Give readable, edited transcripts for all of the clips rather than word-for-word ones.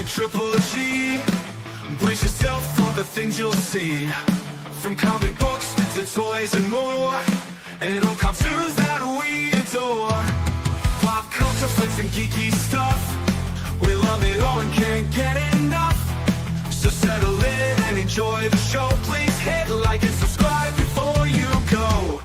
with TripleG. Brace yourself for the things you'll see, from comic books to toys and more, and all cartoons that we adore. Pop culture, flicks, and geeky stuff. We love it all and can't get enough. So settle in and enjoy the show. Please hit like and subscribe before you go.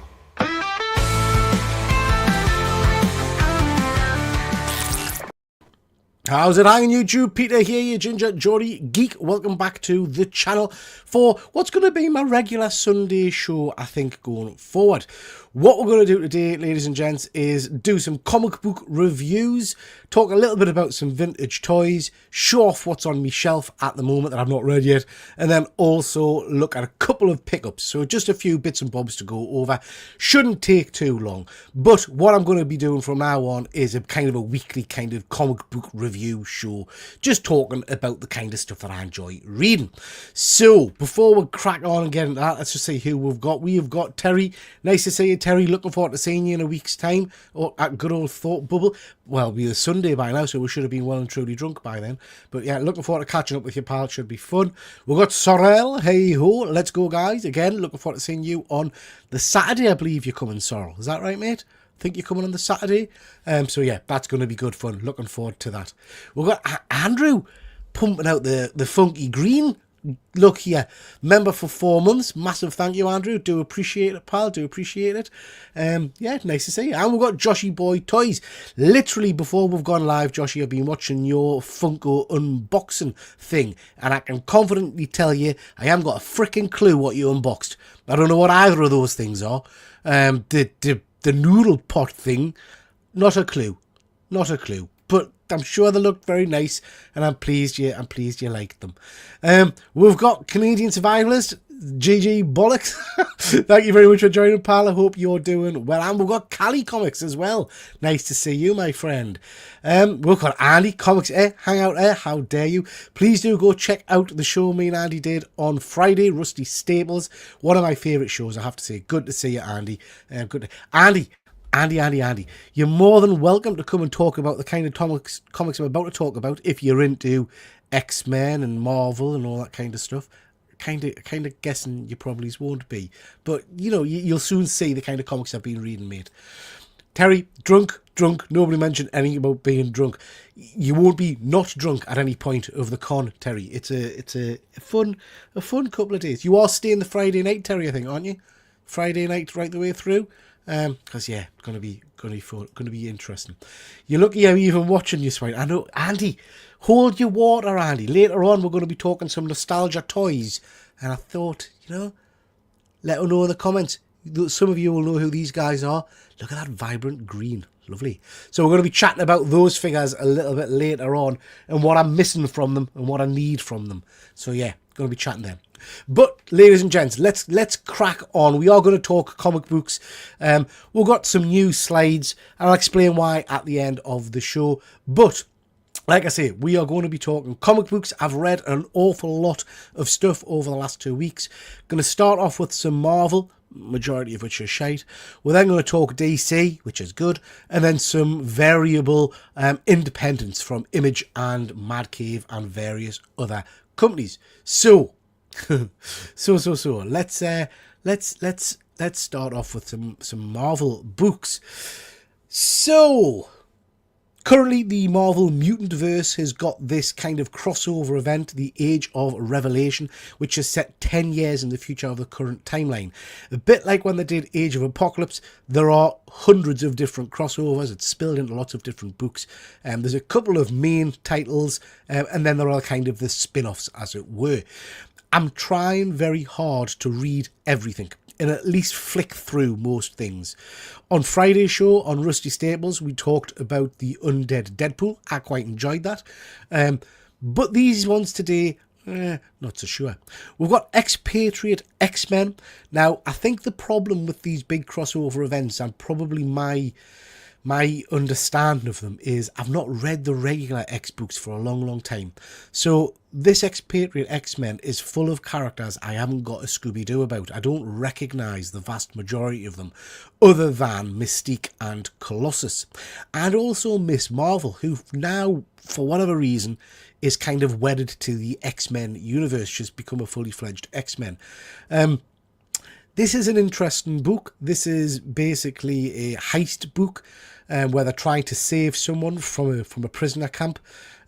How's it hanging, YouTube? Peter here, your ginger Geordie Geek. Welcome back to the channel for what's going to be my regular Sunday show, I think, going forward. What we're going to do today, ladies and gents, is do some comic book reviews, talk a little bit about some vintage toys, show off what's on my shelf at the moment that I've not read yet, and then also look at a couple of pickups. So just a few bits and bobs to go over. Shouldn't take too long. But what I'm going to be doing from now on is a kind of a weekly kind of comic book review show, just talking about the kind of stuff that I enjoy reading. So before we crack on and get into that, let's just see who we've got. We've got Terry. Nice to see you, Terry. Looking forward to seeing you in a week's time, or at good old Thought Bubble. Well, it'll be a Sunday by now, so we should have been well and truly drunk by then. But yeah, looking forward to catching up with you, pal. Should be fun. We've got Sorrel. Hey ho, let's go, guys. Again, looking forward to seeing you on the Saturday. I believe you're coming, Sorrel. Is that right, mate? I think you're coming on the Saturday. So yeah, that's going to be good fun. Looking forward to that. We've got Andrew pumping out the funky green look here. Member for 4 months. Massive thank you, Andrew. Do appreciate it, pal. Do appreciate it. Yeah, nice to see you. And we've got Joshy Boy Toys. Literally before we've gone live, Joshy, I've been watching your Funko unboxing thing, and I can confidently tell you I haven't got a freaking clue what you unboxed. I don't know what either of those things are. The noodle pot thing, not a clue. Not a clue. But I'm sure they look very nice, and I'm pleased you liked them. We've got Canadian Survivalist, GG Bollocks. Thank you very much for joining, pal. I hope you're doing well. And we've got Cali Comics as well. Nice to see you, my friend. We've got Andy Comics, hang out there. How dare you? Please do go check out the show me and Andy did on Friday, Rusty Staples. One of my favourite shows, I have to say. Good to see you, Andy. Andy, you're more than welcome to come and talk about the kind of comics I'm about to talk about if you're into X-Men and Marvel and all that kind of stuff. Kind of guessing you probably won't be. But, you know, you'll soon see the kind of comics I've been reading, mate. Terry, drunk. Nobody mentioned anything about being drunk. You won't be not drunk at any point of the con, Terry. It's a fun couple of days. You are staying the Friday night, Terry, I think, aren't you? Friday night right the way through. Because yeah, going to be fun, going to be interesting. You're lucky I'm even watching you, swine. I know, Andy. Hold your water, Andy. Later on, we're going to be talking some nostalgia toys, and I thought, you know, let us know in the comments. Some of you will know who these guys are. Look at that vibrant green, lovely. So we're going to be chatting about those figures a little bit later on, and what I'm missing from them and what I need from them. So yeah, going to be chatting then. But ladies and gents, let's crack on. We are going to talk comic books. We've got some new slides, and I'll explain why at the end of the show. But like I say, we are going to be talking comic books. I've read an awful lot of stuff over the last 2 weeks. Going to start off with some Marvel, majority of which is shite. We're then going to talk DC, which is good, and then some variable independents from Image and Mad Cave and various other companies. So let's start off with some Marvel books. So currently the Marvel Mutantverse has got this kind of crossover event, the Age of Revelation, which is set 10 years in the future of the current timeline. A bit like when they did Age of Apocalypse, there are hundreds of different crossovers. It's spilled into lots of different books. There's a couple of main titles, and then there are kind of the spin-offs, as it were. I'm trying very hard to read everything and at least flick through most things. On Friday's show on Rusty Staples, we talked about the Undead Deadpool. I quite enjoyed that. But these ones today, not so sure. We've got Expatriate X-Men. Now, I think the problem with these big crossover events, and probably my my understanding of them is I've not read the regular X books for a long, long time. So this Expatriate X-Men is full of characters I haven't got a Scooby-Doo about. I don't recognise the vast majority of them other than Mystique and Colossus. And also Miss Marvel, who now, for whatever reason, is kind of wedded to the X-Men universe. She's become a fully fledged X-Men. This is an interesting book. This is basically a heist book where they're trying to save someone from a prisoner camp.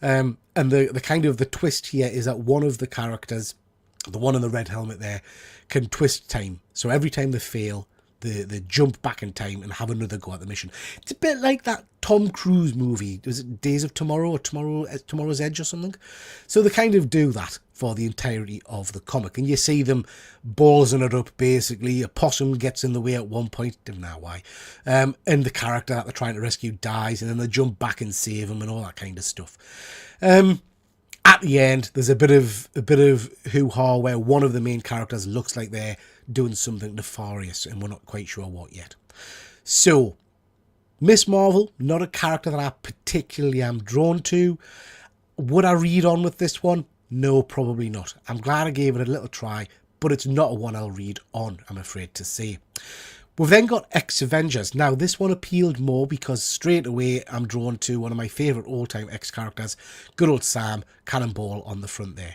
And the kind of the twist here is that one of the characters, the one in the red helmet there, can twist time. So every time they fail, they jump back in time and have another go at the mission. It's a bit like that Tom Cruise movie. Was it Days of Tomorrow or Tomorrow's Edge or something? So they kind of do that for the entirety of the comic. And you see them ballsing it up, basically. A possum gets in the way at one point. Don't know why. And the character that they're trying to rescue dies. And then they jump back and save him and all that kind of stuff. At the end, there's a bit of hoo-ha where one of the main characters looks like they're doing something nefarious and we're not quite sure what yet. So, Miss Marvel, not a character that I particularly am drawn to. Would I read on with this one? No, probably not. I'm glad I gave it a little try, but it's not a one I'll read on, I'm afraid to say. We've then got X-Avengers. Now, this one appealed more because straight away I'm drawn to one of my favourite all-time X characters, good old Sam, Cannonball on the front there.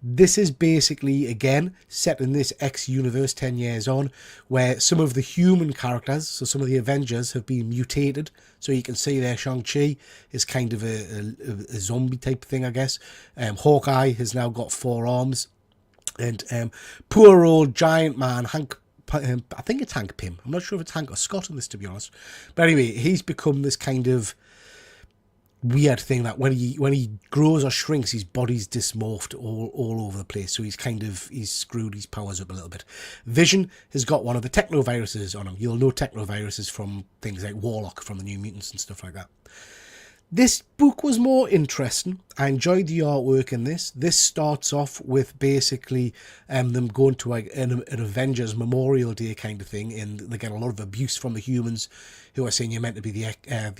This is basically, again, set in this X universe 10 years on, where some of the human characters, so some of the Avengers, have been mutated. So you can see there Shang-Chi is kind of a zombie type thing, I guess. Hawkeye has now got 4 arms. And poor old giant man, I think it's Hank Pym. I'm not sure if it's Hank or Scott in this, to be honest. But anyway, he's become this kind of weird thing that when he grows or shrinks, his body's dysmorphed all over the place. So he's screwed his powers up a little bit. Vision has got one of the technoviruses on him. You'll know technoviruses from things like Warlock from the New Mutants and stuff like that. This book was more interesting. I enjoyed the artwork in this. This starts off with basically them going to like an Avengers Memorial Day kind of thing, and they get a lot of abuse from the humans who are saying you're meant to be the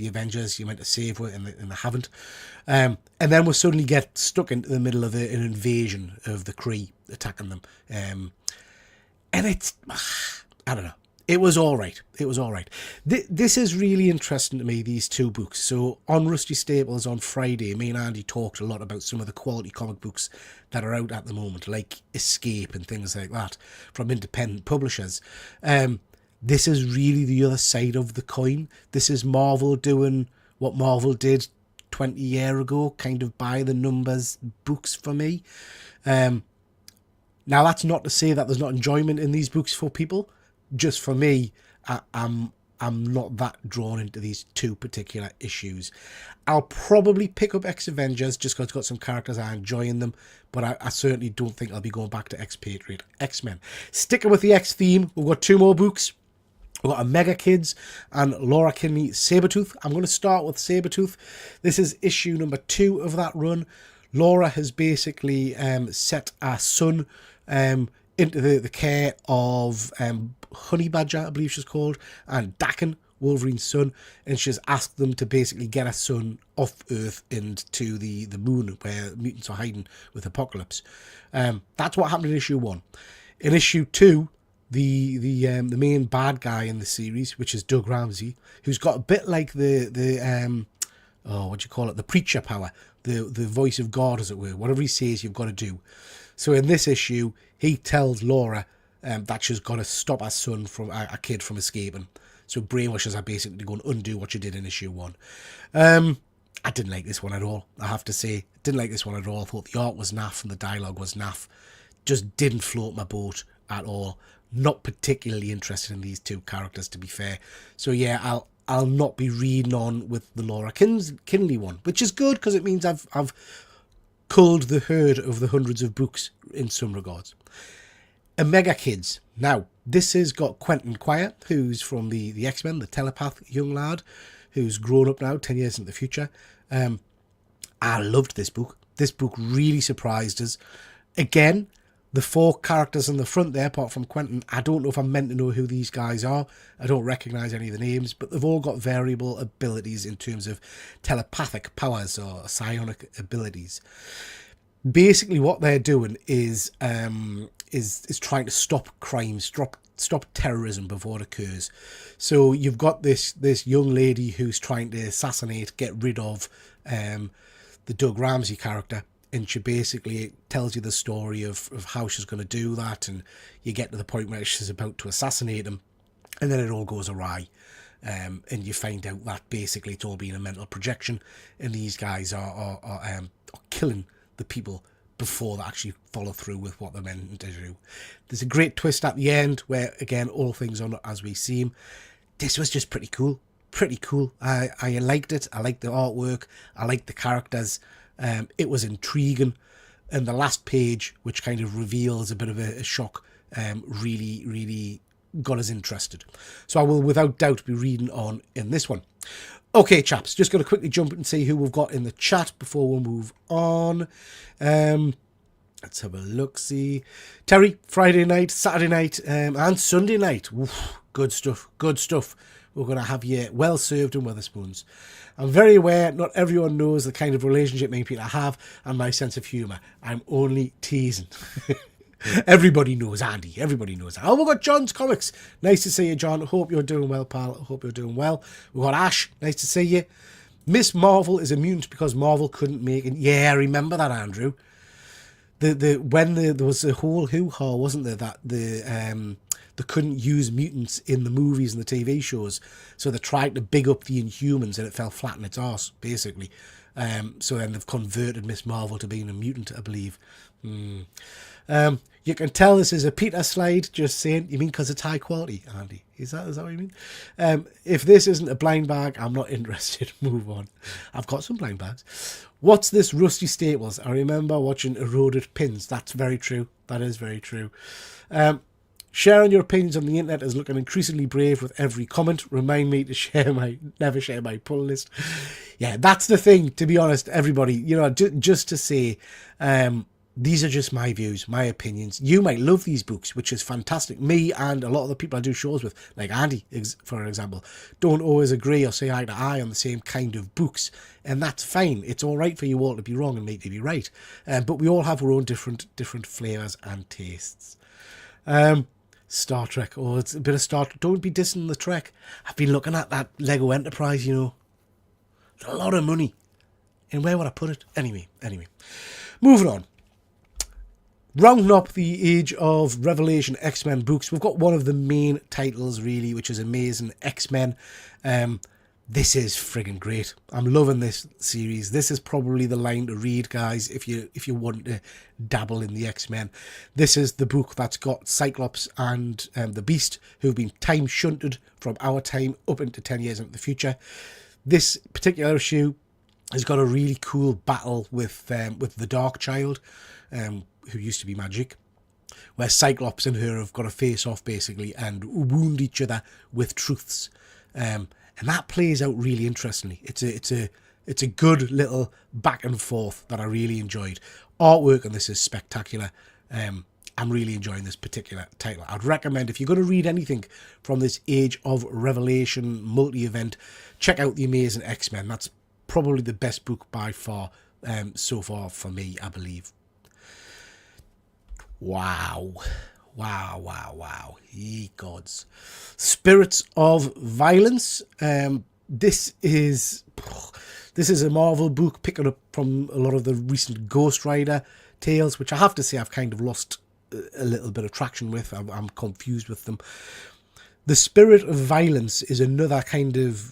Avengers, you're meant to save her, and they haven't. And then we suddenly get stuck into the middle of an invasion of the Kree attacking them. And it's, I don't know. It was all right. It was all right. This is really interesting to me, these two books. So on Rusty Staples on Friday, me and Andy talked a lot about some of the quality comic books that are out at the moment, like Escape and things like that from independent publishers. This is really the other side of the coin. This is Marvel doing what Marvel did 20 years ago, kind of by the numbers books for me. Now, that's not to say that there's not enjoyment in these books for people. Just for me, I'm not that drawn into these two particular issues. I'll probably pick up X-Avengers just because it's got some characters I enjoy in them, but I certainly don't think I'll be going back to Expatriate X-Men. Sticking with the X theme, we've got 2 more books. We've got Omega Kids and Laura Kinney Sabretooth. I'm going to start with Sabretooth. This is issue number 2 of that run. Laura has basically set our son into the care of Honey Badger, I believe she's called, and Daken, Wolverine's son, and she's asked them to basically get her son off Earth and to the moon where mutants are hiding with Apocalypse. That's what happened in issue 1. In issue 2, the main bad guy in the series, which is Doug Ramsey, who's got a bit like the preacher power, the voice of God, as it were. Whatever he says, you've got to do. So in this issue, he tells Laura that she's got to stop her son from a kid from escaping. So brainwashes her basically to go and undo what she did in issue 1. I didn't like this one at all, I have to say. Didn't like this one at all. I thought the art was naff and the dialogue was naff. Just didn't float my boat at all. Not particularly interested in these two characters, to be fair. So yeah, I'll not be reading on with the Laura Kinney one, which is good because it means I've culled the herd of the hundreds of books in some regards. Omega Kids. Now, this has got Quentin Quire, who's from the X-Men, the telepath young lad, who's grown up now, 10 years in the future. I loved this book. This book really surprised us. Again, The 4 characters in the front there, apart from Quentin, I don't know if I'm meant to know who these guys are. I don't recognise any of the names, but they've all got variable abilities in terms of telepathic powers or psionic abilities. Basically, what they're doing is trying to stop crimes, stop terrorism before it occurs. So you've got this young lady who's trying to assassinate, get rid of the Doug Ramsey character. And she basically tells you the story of how she's going to do that. And you get to the point where she's about to assassinate him. And then it all goes awry. And you find out that basically it's all been a mental projection. And these guys are killing the people before they actually follow through with what they're meant to do. There's a great twist at the end where, again, all things are not as we seem. This was just pretty cool. Pretty cool. I liked it. I liked the artwork. I liked the characters. It was intriguing, and the last page, which kind of reveals a bit of a shock, really got us interested. So I will without doubt be reading on in this one. Okay, chaps, just going to quickly jump and see who we've got in the chat before we move on. Let's have a look. See, Terry, Friday night, Saturday night, and Sunday night. Oof, good stuff. Good stuff. We're going to have you well served in Wetherspoons. I'm very aware not everyone knows the kind of relationship me and Peter have and my sense of humour. I'm only teasing. Everybody knows Andy. Everybody knows that. Oh, we've got John's Comics. Nice to see you, John. Hope you're doing well, pal. Hope you're doing well. We've got Ash. Nice to see you. Miss Marvel is a mutant because Marvel couldn't make it. Yeah, I remember that, Andrew. When there was a whole hoo-ha, wasn't there, that they couldn't use mutants in the movies and the TV shows, so they tried to big up the Inhumans and it fell flat in its arse, basically. So then they've converted Miss Marvel to being a mutant, I believe. You can tell this is a Peter slide, just saying. You mean because it's high quality, Andy? Is that what you mean? If this isn't a blind bag, I'm not interested. Move on. I've got some blind bags. What's this Rusty Staples? I remember watching Eroded Pins. That's very true. That is very true. Sharing your opinions on the internet is looking increasingly brave with every comment. Remind me to never share my pull list. Yeah, that's the thing, to be honest, everybody. You know, just to say, these are just my views, my opinions. You might love these books, which is fantastic. Me and a lot of the people I do shows with, like Andy, for example, don't always agree or say eye to eye on the same kind of books. And that's fine. It's all right for you all to be wrong and me to be right. But we all have our own different flavours and tastes. Star Trek. Oh, it's a bit of Star Trek. Don't be dissing the Trek. I've been looking at that Lego Enterprise, you know. It's a lot of money. And where would I put it? Anyway. Moving on. Rounding up the Age of Revelation X-Men books, we've got one of the main titles, really, which is Amazing X-Men. This is friggin' great. I'm loving this series. This is probably the line to read, guys, if you want to dabble in the X-Men. This is the book that's got Cyclops and the Beast, who've been time shunted from our time up into 10 years into the future. This particular issue has got a really cool battle with the Dark Child, who used to be Magic, where Cyclops and her have got to face off, basically, and wound each other with truths. And that plays out really interestingly. It's a good little back and forth that I really enjoyed. Artwork on this is spectacular. I'm really enjoying this particular title. I'd recommend, if you're going to read anything from this Age of Revelation multi-event, check out The Amazing X-Men. That's probably the best book by far so far for me, I believe. Wow. Ye gods. Spirits of Violence. This is a Marvel book picking up from a lot of the recent Ghost Rider tales, which I have to say I've kind of lost a little bit of traction with. I'm confused with them. The Spirit of Violence is another kind of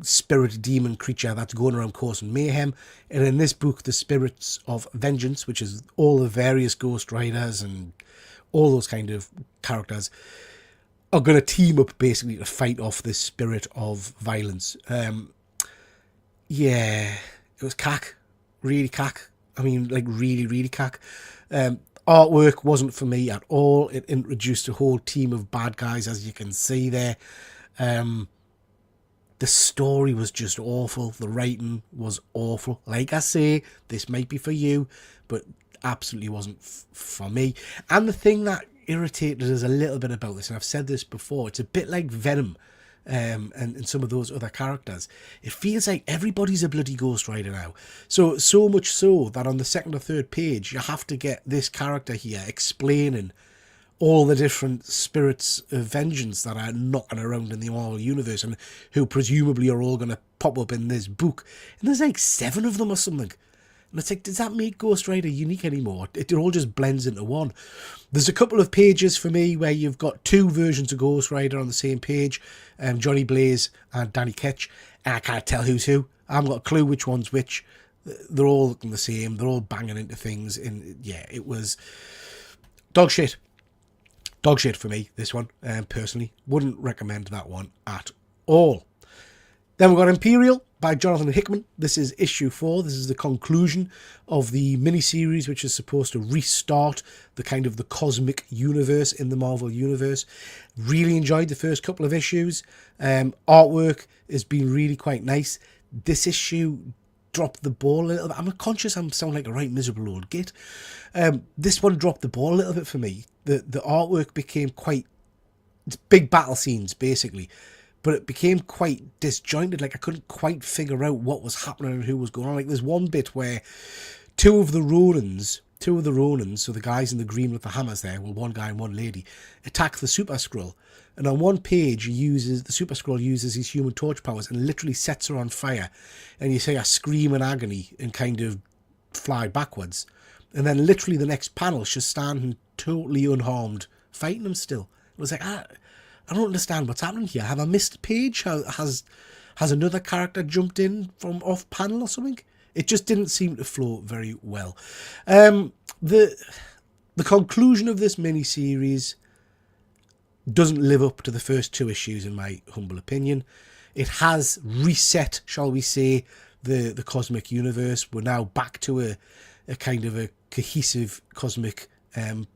spirit demon creature that's going around causing mayhem, and in this book, the Spirits of Vengeance, which is all the various Ghost Riders and all those kind of characters, are going to team up basically to fight off this Spirit of Violence. Yeah, it was cack. Really cack. I mean, like really cack. Artwork wasn't for me at all. It introduced a whole team of bad guys, as you can see there. The story was just awful. The writing was awful. Like I say, this might be for you, but absolutely wasn't for me. And the thing that irritated us a little bit about this, and I've said this before, it's a bit like Venom and some of those other characters. It feels like everybody's a bloody Ghost Rider now. So much so that on the second or third page, you have to get this character here explaining all the different spirits of vengeance that are knocking around in the Marvel Universe and who presumably are all going to pop up in this book. And there's like 7 of them or something. And it's like, does that make Ghost Rider unique anymore? It all just blends into one. There's a couple of pages for me where you've got 2 versions of Ghost Rider on the same page. Johnny Blaze and Danny Ketch. And I can't tell who's who. I haven't got a clue which one's which. They're all looking the same. They're all banging into things. And yeah, it was dog shit. Dog shit for me, this one, personally. Wouldn't recommend that one at all. Then we've got Imperial by Jonathan Hickman. This is issue 4. This is the conclusion of the miniseries, which is supposed to restart the kind of the cosmic universe in the Marvel Universe. Really enjoyed the first couple of issues. Artwork has been really quite nice. This issue dropped the ball a little bit. I'm conscious I'm sounding like a right miserable old git. This one dropped the ball a little bit for me. The artwork became quite... It's big battle scenes, basically. But it became quite disjointed. Like, I couldn't quite figure out what was happening and who was going on. Like, there's one bit where two of the Ronins, so the guys in the green with the hammers there, well, one guy and one lady, attack the Super Skrull. And on one page, the Super Skrull uses his Human Torch powers and literally sets her on fire. And you see her scream in agony and kind of fly backwards. And then literally the next panel, she's standing totally unharmed, fighting him still. It was like, I don't understand what's happening here. Have I missed a page? Has another character jumped in from off panel or something? It just didn't seem to flow very well. The conclusion of this miniseries doesn't live up to the first 2 issues, in my humble opinion. It has reset, shall we say, the cosmic universe. We're now back to a kind of a cohesive cosmic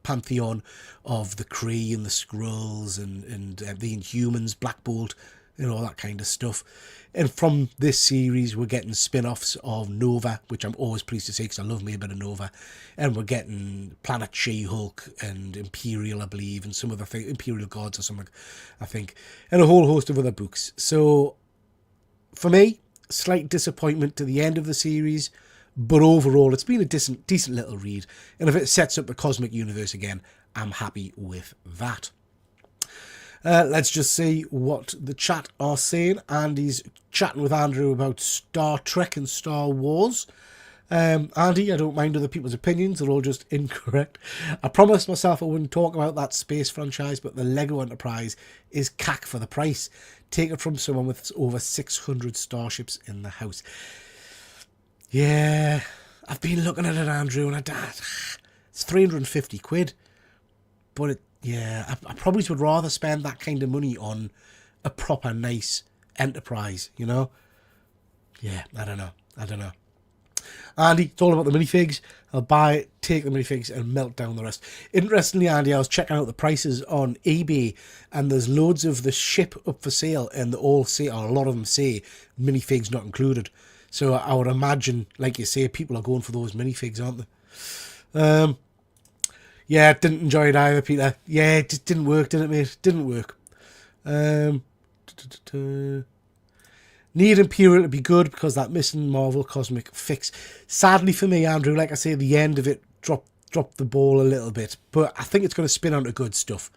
pantheon of the Kree and the Skrulls and the Inhumans, Black Bolt, and all that kind of stuff. And from this series, we're getting spin-offs of Nova, which I'm always pleased to see because I love me a bit of Nova. And we're getting Planet She-Hulk and Imperial, I believe, and some other things, Imperial Gods or something, I think, and a whole host of other books. So, for me, slight disappointment to the end of the series, but overall, it's been a decent little read. And if it sets up the cosmic universe again, I'm happy with that. Let's just see what the chat are saying. Andy's chatting with Andrew about Star Trek and Star Wars. Andy, I don't mind other people's opinions. They're all just incorrect. I promised myself I wouldn't talk about that space franchise, but the Lego Enterprise is cack for the price. Take it from someone with over 600 starships in the house. Yeah, I've been looking at it, Andrew, and it's 350 quid. But I probably would rather spend that kind of money on a proper nice Enterprise, you know? Yeah, I don't know. Andy, it's all about the minifigs. I'll buy it, take the minifigs, and melt down the rest. Interestingly, Andy, I was checking out the prices on eBay, and there's loads of the ship up for sale, and they all say, or a lot of them say, minifigs not included. So I would imagine, like you say, people are going for those minifigs, aren't they? Yeah, didn't enjoy it either, Peter. Yeah, it just didn't work, did it, mate? Didn't work. Need Imperial to be good because that missing Marvel Cosmic fix. Sadly for me, Andrew, like I say, the end of it dropped the ball a little bit. But I think it's going to spin on to good stuff.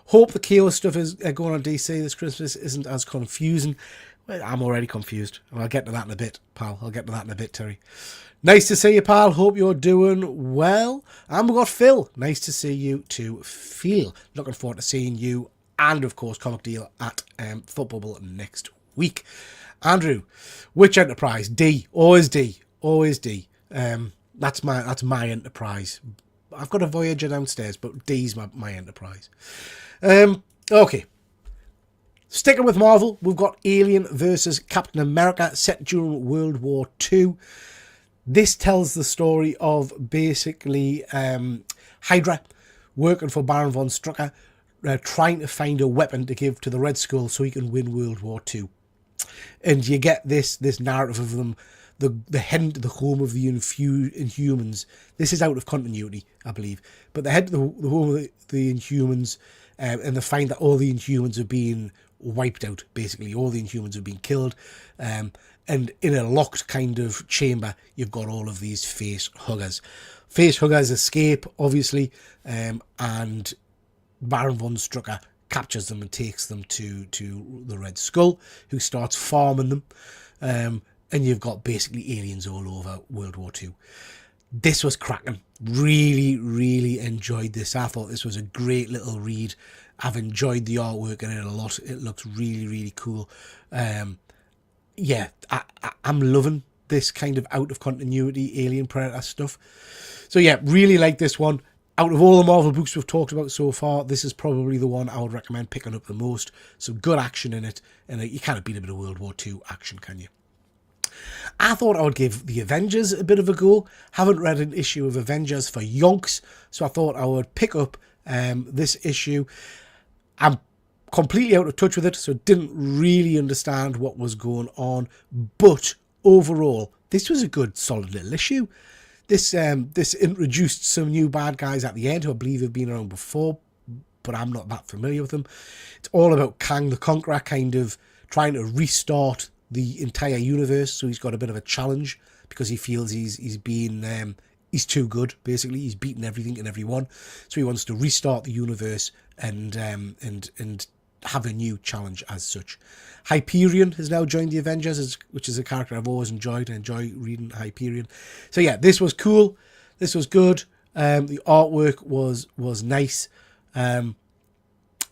Hope the Chaos stuff is going on DC this Christmas isn't as confusing. Well, I'm already confused. I'll get to that in a bit, pal. Terry. Nice to see you, pal. Hope you're doing well. And we've got Phil. Nice to see you too, Phil. Looking forward to seeing you and, of course, Comic Deal at Thought Bubble next week. Andrew, which Enterprise? D. Always D. That's my Enterprise. I've got a Voyager downstairs, but D's my Enterprise. Okay. Sticking with Marvel, we've got Alien versus Captain America set during World War II. This tells the story of basically Hydra working for Baron von Strucker, trying to find a weapon to give to the Red Skull so he can win World War II. And you get this narrative of them the head to the home of the Inhumans. This is out of continuity, I believe, but they head to the home of the Inhumans, and they find that all the Inhumans are being wiped out. Basically, all the Inhumans have been killed, and in a locked kind of chamber, you've got all of these face huggers. Face huggers escape, obviously, and Baron von Strucker captures them and takes them to the Red Skull, who starts farming them. And you've got basically aliens all over World War II. This was cracking. Really, really enjoyed this. I thought this was a great little read. I've enjoyed the artwork in it a lot. It looks really, really cool. Yeah, I'm loving this kind of out of continuity Alien Predator stuff. So yeah, really like this one. Out of all the Marvel books we've talked about so far, this is probably the one I would recommend picking up the most. Some good action in it, and you can't beat a bit of World War II action, can you? I thought I would give the Avengers a bit of a go. Haven't read an issue of Avengers for yonks, so I thought I would pick up this issue. I'm completely out of touch with it, so didn't really understand what was going on. But overall, this was a good, solid little issue. This introduced some new bad guys at the end who I believe have been around before, but I'm not that familiar with them. It's all about Kang the Conqueror kind of trying to restart the entire universe, so he's got a bit of a challenge because he feels he's too good. Basically, he's beaten everything and everyone, so he wants to restart the universe and have a new challenge as such. Hyperion has now joined the Avengers, which is a character I've always enjoyed. I enjoy reading Hyperion. So yeah, this was cool. This was good. The artwork was nice.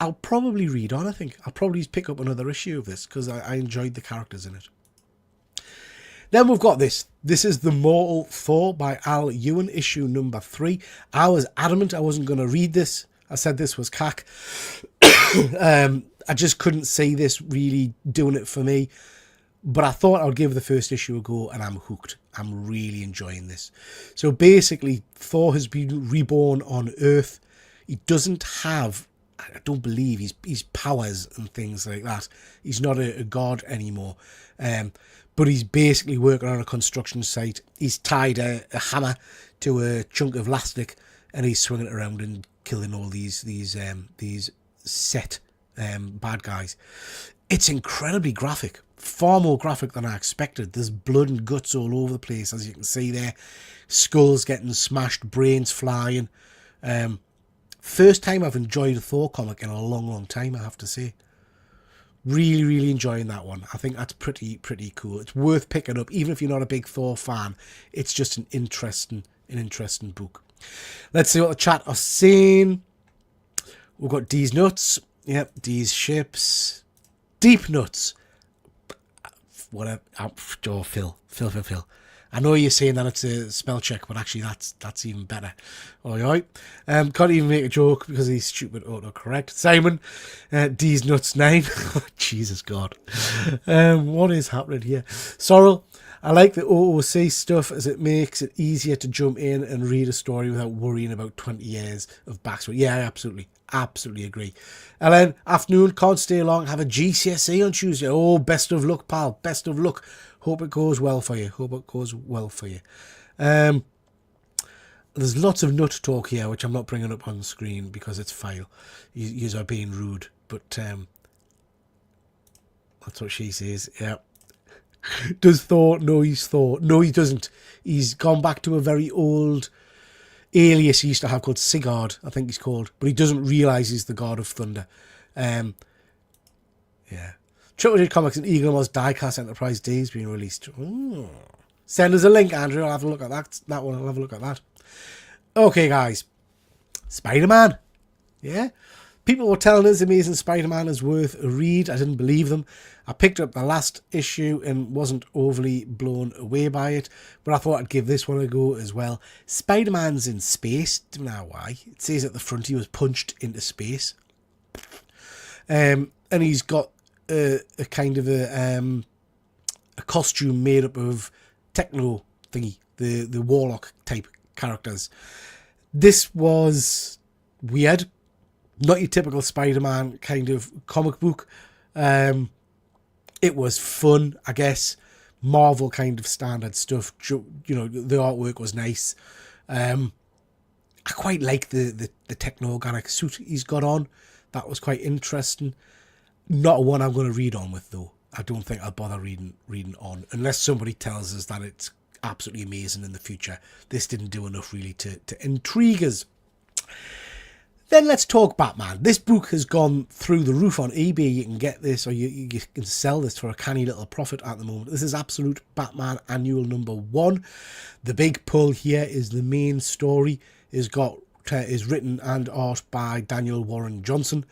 I'll probably read on, I think. I'll probably pick up another issue of this because I enjoyed the characters in it. Then we've got this. This is The Mortal Thor by Al Ewing, issue number 3. I was adamant I wasn't going to read this. I said this was cack. I just couldn't see this really doing it for me. But I thought I'd give the first issue a go, and I'm hooked. I'm really enjoying this. So basically, Thor has been reborn on Earth. He doesn't have, I don't believe, his powers and things like that. He's not a god anymore. But he's basically working on a construction site. He's tied a hammer to a chunk of elastic, and he's swinging it around and killing all these set bad guys. It's incredibly graphic. Far more graphic than I expected. There's blood and guts all over the place, as you can see there. Skulls getting smashed, brains flying. First time I've enjoyed a Thor comic in a long, long time, I have to say. Really, really enjoying that one. I think that's pretty cool. It's worth picking up, even if you're not a big Thor fan. It's just an interesting book. Let's see what the chat are saying. We've got D's Nuts. Yep, D's Ships. Deep Nuts. Whatever. Oh, Phil. I know you're saying that it's a spell check, but actually that's even better. Alright. Can't even make a joke because he's stupid autocorrect. Simon, D's Nuts 9. Oh, Jesus God. What is happening here? Sorrel, I like the OOC stuff as it makes it easier to jump in and read a story without worrying about 20 years of backstory. Yeah, absolutely agree. Ellen, afternoon, can't stay long. Have a GCSE on Tuesday. Oh, best of luck, pal. Best of luck. Hope it goes well for you. There's lots of nut talk here, which I'm not bringing up on the screen because it's file. You are being rude, but that's what she says. Yeah. Does Thor know he's Thor? No, he doesn't. He's gone back to a very old alias he used to have called Sigurd, I think he's called, but he doesn't realise he's the God of Thunder. Yeah. TripleG Comics and Eagle Moss Diecast Enterprise D has been released. Ooh. Send us a link, Andrew. I'll have a look at that one. I'll have a look at that. Okay, guys. Spider-Man. Yeah. People were telling us Amazing Spider-Man is worth a read. I didn't believe them. I picked up the last issue and wasn't overly blown away by it, but I thought I'd give this one a go as well. Spider-Man's in space. Don't know why. It says at the front he was punched into space. And he's got a kind of a costume made up of techno thingy, the warlock type characters. This was weird. Not your typical Spider-Man kind of comic book. It was fun, I guess. Marvel kind of standard stuff. You know, the artwork was nice. I quite like the techno-organic suit he's got on. That was quite interesting. Not one I'm going to read on with, though. I don't think I'll bother reading on, unless somebody tells us that it's absolutely amazing in the future. This didn't do enough really to intrigue us. Then let's talk Batman. This book has gone through the roof on eBay. You can get this, or you can sell this for a canny little profit at the moment. This is Absolute Batman Annual number 1. The big pull here is the main story is written and art by Daniel Warren Johnson.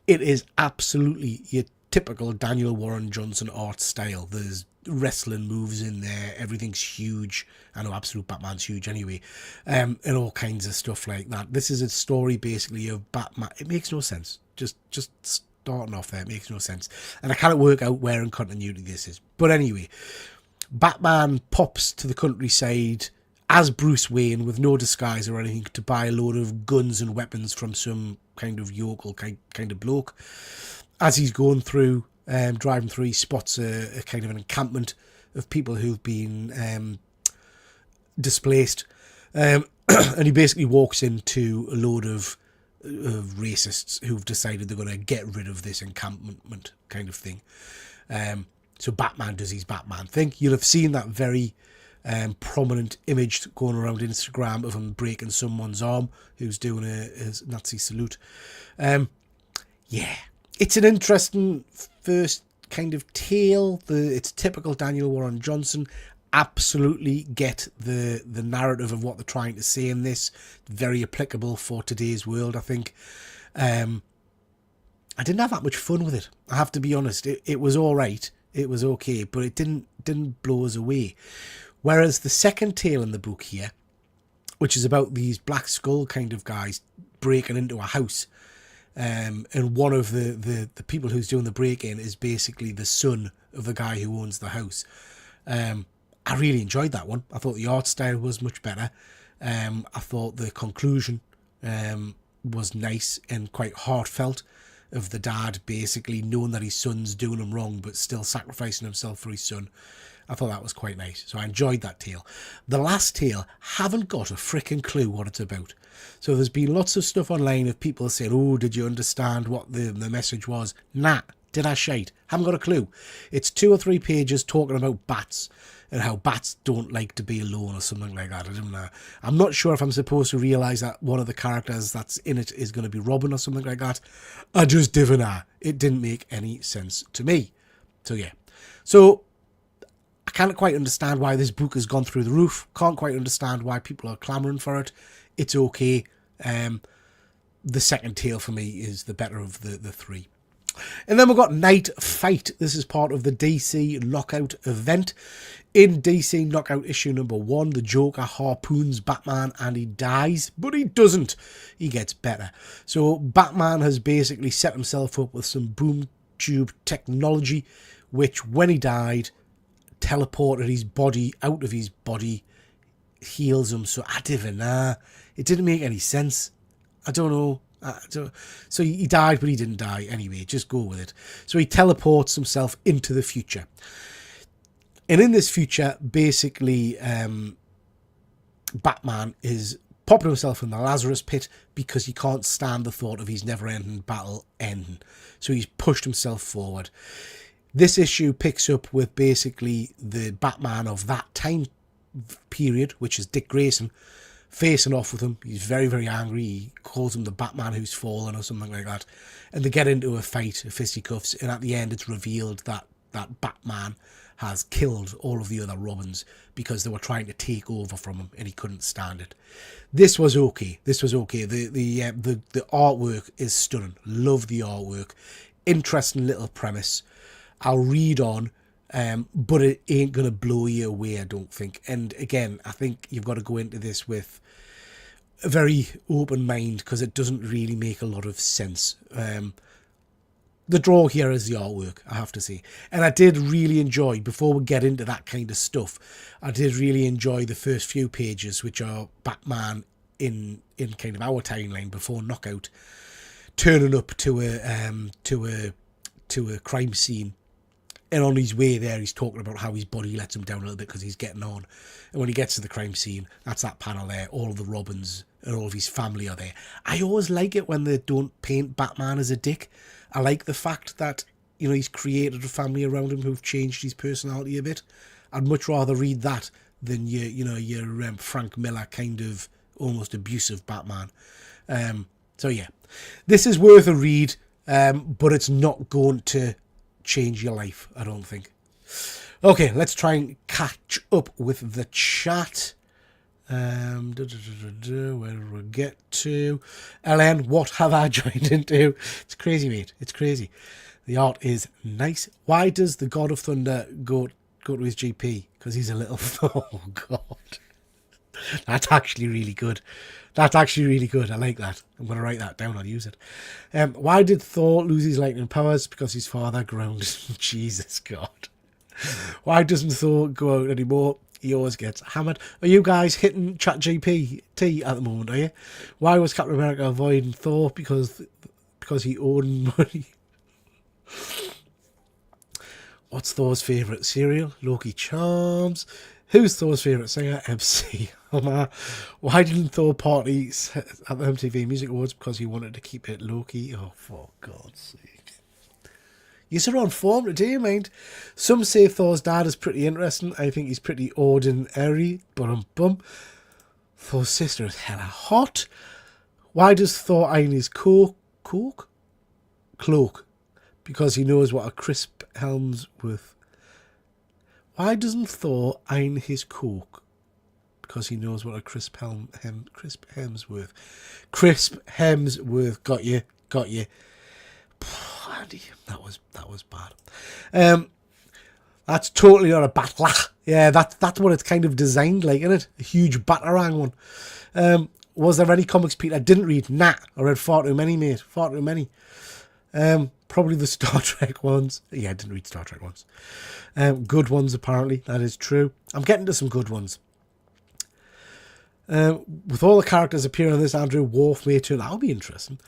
It is absolutely your typical Daniel Warren Johnson art style. There's wrestling moves in there. Everything's huge. I know Absolute Batman's huge anyway. And all kinds of stuff like that. This is a story basically of Batman. It makes no sense. Just starting off there, it makes no sense. And I can't work out where in continuity this is. But anyway, Batman pops to the countryside as Bruce Wayne with no disguise or anything to buy a load of guns and weapons from some kind of yokel kind of bloke. As he's going through, driving through, he spots a kind of an encampment of people who've been displaced. And he basically walks into a load of racists who've decided they're going to get rid of this encampment kind of thing. So Batman does his Batman thing. You'll have seen that very prominent image going around Instagram of him breaking someone's arm who's doing a Nazi salute. Yeah, it's an interesting first kind of tale. It's typical Daniel Warren Johnson. Absolutely get the narrative of what they're trying to say in this. Very applicable for today's world, I think. I didn't have that much fun with it, I have to be honest. It was all right. It was okay, but it didn't blow us away. Whereas the second tale in the book here, which is about these Black Skull kind of guys breaking into a house, and one of the people who's doing the break-in is basically the son of the guy who owns the house. I really enjoyed that one. I thought the art style was much better. I thought the conclusion was nice and quite heartfelt, of the dad basically knowing that his son's doing him wrong but still sacrificing himself for his son. I thought that was quite nice. So I enjoyed that tale. The last tale, haven't got a freaking clue what it's about. So there's been lots of stuff online of people saying, oh, did you understand what the message was? Nah, did I shite? Haven't got a clue. It's 2 or 3 pages talking about bats and how bats don't like to be alone or something like that. I don't know. I'm not sure if I'm supposed to realise that one of the characters that's in it is going to be Robin or something like that. I just didn't know. It didn't make any sense to me. So yeah. So I can't quite understand why this book has gone through the roof. Can't quite understand why people are clamouring for it. It's okay. The second tale for me is the better of the 3. And then we've got Night Fight. This is part of the DC Knockout event. In DC Knockout issue number 1, the Joker harpoons Batman and he dies, but he doesn't. He gets better. So Batman has basically set himself up with some boom tube technology, which when he died, teleported his body out of his body, heals him. So I didn't know. It didn't make any sense. I don't know. So he died, but he didn't die anyway. Just go with it. So he teleports himself into the future. And in this future, basically, Batman is popping himself in the Lazarus pit because he can't stand the thought of his never-ending battle ending. So he's pushed himself forward. This issue picks up with basically the Batman of that time period, which is Dick Grayson, facing off with him. He's very, very angry. He calls him the Batman who's fallen or something like that. And they get into a fight, a fisticuffs, and at the end it's revealed that Batman has killed all of the other Robins because they were trying to take over from him and he couldn't stand it. This was okay. The artwork is stunning. Love the artwork. Interesting little premise. I'll read on, but it ain't going to blow you away, I don't think. And again, I think you've got to go into this with a very open mind because it doesn't really make a lot of sense. The draw here is the artwork, I have to say. And I did really enjoy, before we get into that kind of stuff, I did really enjoy the first few pages, which are Batman in kind of our timeline before Knockout, turning up to a crime scene And on his way there, he's talking about how his body lets him down a little bit because he's getting on. And when he gets to the crime scene, that's that panel there. All of the Robins and all of his family are there. I always like it when they don't paint Batman as a dick. I like the fact that, you know, he's created a family around him who've changed his personality a bit. I'd much rather read that than your Frank Miller kind of almost abusive Batman. So yeah, this is worth a read, but it's not going to change your life, I don't think. Okay, let's try and catch up with the chat. Where did we get to? Ellen, what have I joined into? It's crazy, mate. It's crazy. The art is nice. Why does the God of Thunder go to his GP? Because he's a little... Oh, God. That's actually really good. That's actually really good. I like that. I'm going to write that down. I'll use it. Why did Thor lose his lightning powers? Because his father grounded. Jesus, God. Why doesn't Thor go out anymore? He always gets hammered. Are you guys hitting ChatGPT at the moment, are you? Why was Captain America avoiding Thor? Because he owed money. What's Thor's favourite cereal? Loki Charms. Who's Thor's favourite singer? MC Hammer. Why didn't Thor party at the MTV Music Awards? Because he wanted to keep it low-key. Oh, for God's sake. You're on form today, mind. Some say Thor's dad is pretty interesting. I think he's pretty ordinary. Bum. Thor's sister is hella hot. Why does Thor iron his cloak? Because he knows what a crisp Helmsworth. Why doesn't Thor iron his coat? Because he knows what a crisp Hemsworth. Crisp Hemsworth. Got you. Andy, that was bad. That's totally not a battle. Yeah, that's what it's kind of designed like, isn't it? A huge batarang one. Was there any comics, Pete, I didn't read? Nah, I read far too many, mate. Far too many. Probably the Star Trek ones. Yeah, I didn't read Star Trek ones. Good ones, apparently. That is true. I'm getting to some good ones. With all the characters appearing on this, Andrew Worf may turn. That'll be interesting.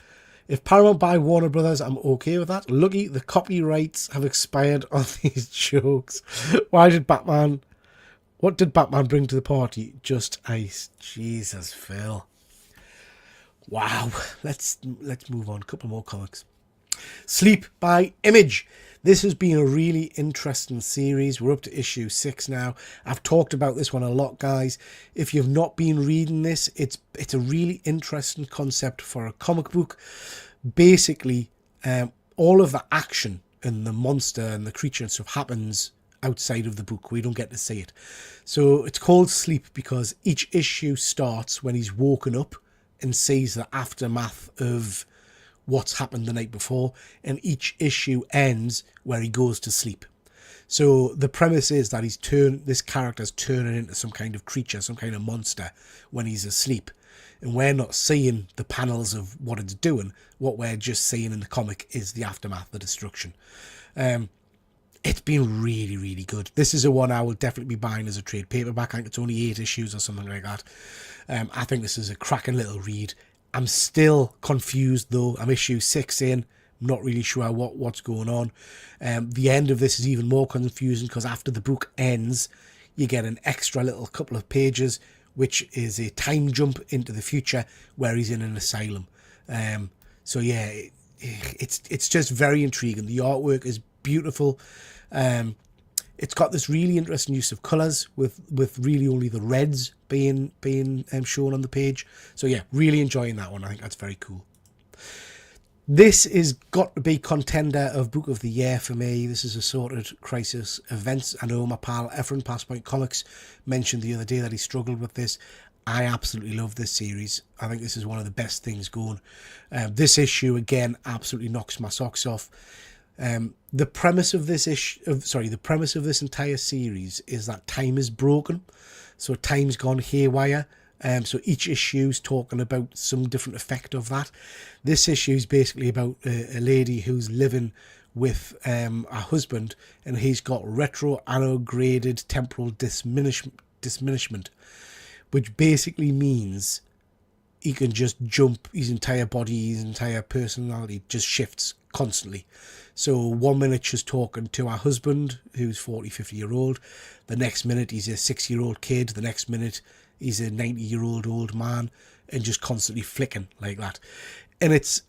If Paramount buy Warner Brothers, I'm okay with that. Lucky the copyrights have expired on these jokes. What did Batman bring to the party? Just ice. Jesus, Phil. Wow. Let's move on. A couple more comics. Sleep by Image. This has been a really interesting series. We're up to issue 6 now. I've talked about this one a lot, guys. If you've not been reading this, it's a really interesting concept for a comic book. Basically, all of the action and the monster and the creature and stuff happens outside of the book. We don't get to see it. So it's called Sleep because each issue starts when he's woken up and sees the aftermath of what's happened the night before, and each issue ends where he goes to sleep. So the premise is that this character's turning into some kind of creature, some kind of monster when he's asleep, and we're not seeing the panels of what it's doing. What we're just seeing in the comic is the aftermath, the destruction. It's been really, really good. This is a one I will definitely be buying as a trade paperback. I think it's only 8 issues or something like that. I think this is a cracking little read. I'm still confused though. I'm issue 6 in. I'm not really sure what's going on. The end of this is even more confusing because after the book ends, you get an extra little couple of pages, which is a time jump into the future where he's in an asylum. So yeah, it's just very intriguing. The artwork is beautiful. It's got this really interesting use of colours with really only the reds being shown on the page. So yeah, really enjoying that one. I think that's very cool. This is got to be contender of Book of the Year for me. This is Assorted Crisis Events. I know my pal Efren Passpoint Comics mentioned the other day that he struggled with this. I absolutely love this series. I think this is one of the best things going. This issue again absolutely knocks my socks off. The premise of this entire series is that time is broken, so time's gone haywire. So each issue's talking about some different effect of that. This issue is basically about a lady who's living with a husband, and he's got retrograde temporal diminishment, which basically means he can just jump. His entire body, his entire personality just shifts constantly. So 1 minute she's talking to her husband, who's 40, 50-year-old. The next minute he's a 6-year-old kid. The next minute he's a 90-year-old old man, and just constantly flicking like that. And it's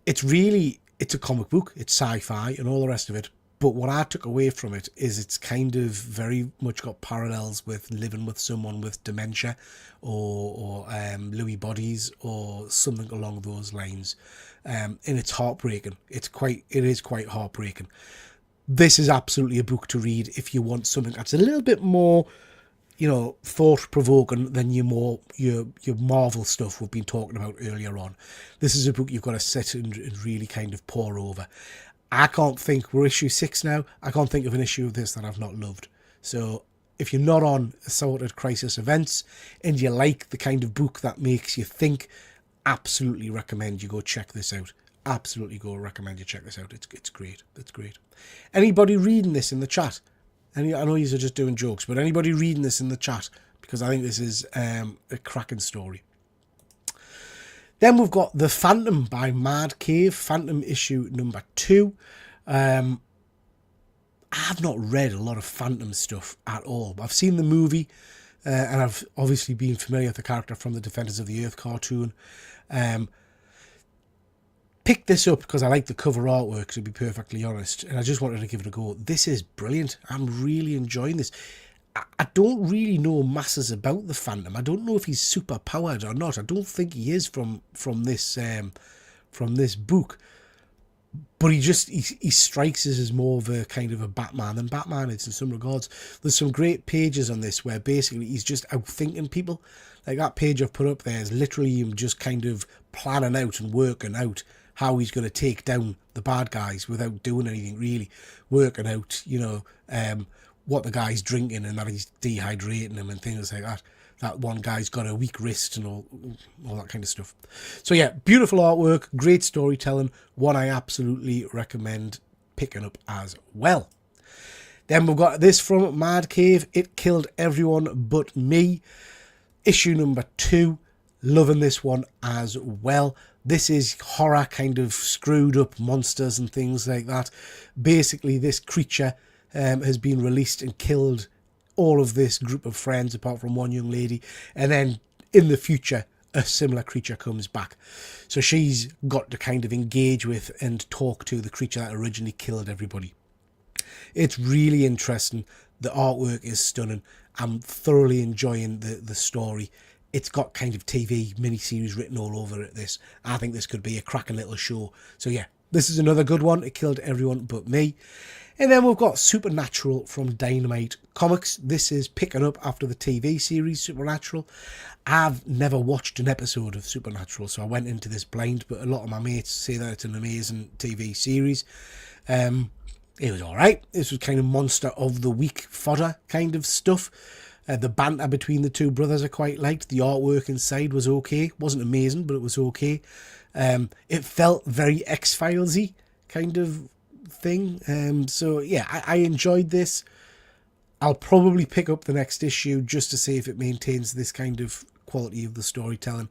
a comic book. It's sci-fi and all the rest of it. But what I took away from it is it's kind of very much got parallels with living with someone with dementia or Lewy bodies or something along those lines. And it's heartbreaking. It is quite heartbreaking. This is absolutely a book to read if you want something that's a little bit more, thought-provoking than your Marvel stuff we've been talking about earlier on. This is a book you've got to sit and really kind of pore over. I can't think, we're issue 6 now, I can't think of an issue of this that I've not loved. So if you're not on assorted crisis events and you like the kind of book that makes you think, absolutely recommend you go check this out. Absolutely recommend you check this out. It's great. It's great. Anybody reading this in the chat? I know you're just doing jokes, but anybody reading this in the chat? Because I think this is a cracking story. Then we've got The Phantom by Mad Cave, Phantom issue number 2. I have not read a lot of Phantom stuff at all. I've seen the movie, and I've obviously been familiar with the character from the Defenders of the Earth cartoon. Picked this up because I like the cover artwork, to be perfectly honest, and I just wanted to give it a go. This is brilliant. I'm really enjoying this. I don't really know masses about the Phantom. I don't know if he's super powered or not. I don't think he is from this book. But he strikes us as more of a kind of a Batman than Batman is in some regards. There's some great pages on this where basically he's just outthinking people. Like that page I've put up there is literally him just kind of planning out and working out how he's going to take down the bad guys without doing anything really. Working out, what the guy's drinking and that he's dehydrating him and things like that. That one guy's got a weak wrist and all that kind of stuff. So yeah, beautiful artwork, great storytelling, one I absolutely recommend picking up as well. Then we've got this from Mad Cave, It Killed Everyone But Me, issue number 2. Loving this one as well. This is horror, kind of screwed up monsters and things like that. Basically, this creature has been released and killed all of this group of friends apart from one young lady, and then in the future a similar creature comes back, so she's got to kind of engage with and talk to the creature that originally killed everybody. It's really interesting. The artwork is stunning. I'm thoroughly enjoying the story. It's got kind of TV miniseries written all over it. This, I think this could be a cracking little show. So yeah, this is another good one. It Killed Everyone But Me. And then we've got Supernatural from Dynamite Comics. This is picking up after the TV series Supernatural. I've never watched an episode of Supernatural, so I went into this blind, but a lot of my mates say that it's an amazing TV series. It was alright. This was kind of monster of the week fodder kind of stuff. The banter between the two brothers I quite liked. The artwork inside was okay. Wasn't amazing, but it was okay. It felt very X-Files-y kind of thing. So yeah, I enjoyed this. I'll probably pick up the next issue just to see if it maintains this kind of quality of the storytelling,